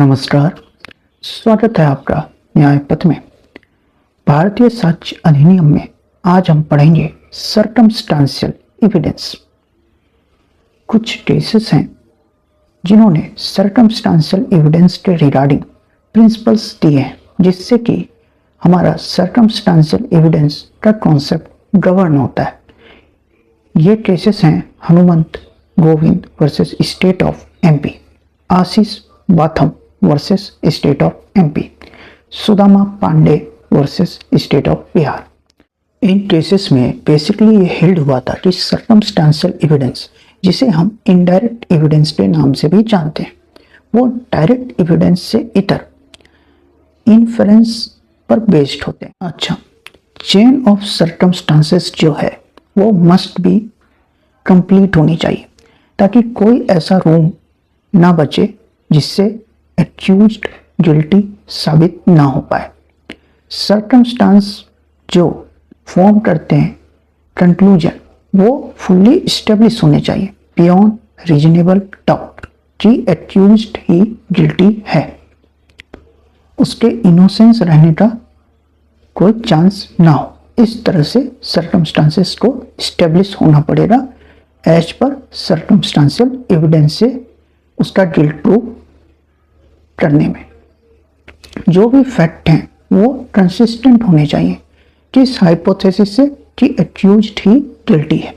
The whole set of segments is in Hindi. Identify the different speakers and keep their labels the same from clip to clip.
Speaker 1: नमस्कार, स्वागत है आपका न्याय पथ में। भारतीय साक्ष्य अधिनियम में आज हम पढ़ेंगे सर्कमस्टांशियल एविडेंस। कुछ केसेस हैं जिन्होंने सर्कमस्टांशियल एविडेंस के रिगार्डिंग प्रिंसिपल्स दिए हैं, जिससे कि हमारा सर्कमस्टांशियल एविडेंस का कॉन्सेप्ट गवर्न होता है। ये केसेस हैं Hanumant Govind versus state of MP, Ashish Batham versus state of MP, Sudama Pandey versus state of Bihar. इन केसेस में बेसिकली ये हेल्ड हुआ था कि सर्कमस्टांशियल एविडेंस, जिसे हम इनडायरेक्ट एविडेंस के नाम से भी जानते हैं, वो डायरेक्ट एविडेंस से इतर इन्फरेंस पर बेस्ड होते हैं। अच्छा, चेन ऑफ सर्कमस्टांसेस जो है वो मस्ट बी कंप्लीट होनी चाहिए, ताकि कोई ऐसा रूम ना बचे जिससे एक्यूज्ड गिल्टी साबित ना हो पाए। सर्कमस्टांस जो फॉर्म करते हैं कंक्लूजन, वो फुल्ली इस्टेब्लिश होने चाहिए बियॉन्ड रीजनेबल डाउट कि एक्यूज्ड ही गिल्टी है, उसके इनोसेंस रहने का कोई चांस ना हो। इस तरह से सर्कमस्टांसेस को इस्टेब्लिश होना पड़ेगा एज पर सर्कमस्टांशियल एविडेंस से उसका गिल्ट प्रूव करने में। जो भी फैक्ट हैं वो कंसिस्टेंट होने चाहिए किस हाइपोथेसिस से कि एक्यूज्ड ही गिल्टी है।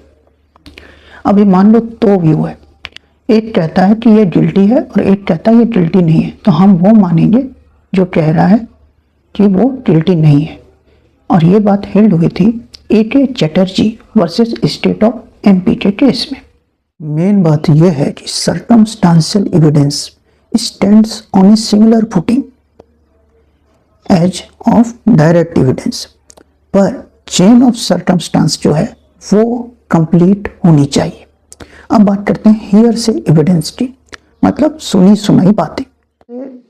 Speaker 1: अभी मान लो दो व्यू है, एक कहता है कि ये गिल्टी है और एक कहता है ये गिल्टी नहीं है, तो हम वो मानेंगे जो कह रहा है कि वो गिल्टी नहीं है। और ये बात हेल्ड हुई थी A K. Chatterjee versus state of MP के केस में। मेन बात यह है कि circumstantial evidence stands on a similar footing as of direct evidence, पर chain of circumstance जो है वो complete होनी चाहिए। अब बात करते हैं हियर से एविडेंस की, मतलब सुनी सुनाई बातें।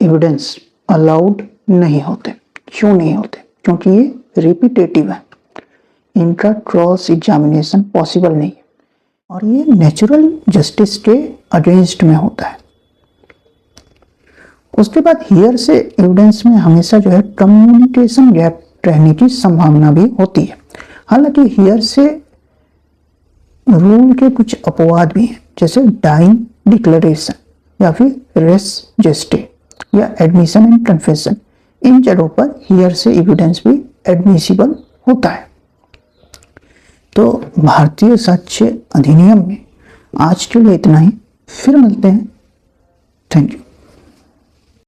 Speaker 1: एविडेंस अलाउड नहीं होते। क्यों नहीं होते? क्योंकि ये रिपीटेटिव है, इनका क्रॉस एग्जामिनेशन पॉसिबल नहीं है और ये नेचुरल जस्टिस के अगेंस्ट में होता है। उसके बाद हियर से एविडेंस में हमेशा जो है कम्युनिकेशन गैप रहने की संभावना भी होती है। हालांकि हियर से रूल के कुछ अपवाद भी हैं, जैसे डाइंग डिक्लेरेशन या फिर रेस जेस्टे या एडमिशन एंड कन्फेशन। इन जगहों पर हियर से एविडेंस भी एडमिसिबल होता है। तो भारतीय साक्ष्य अधिनियम में आज के लिए इतना ही, फिर मिलते हैं। Thank you.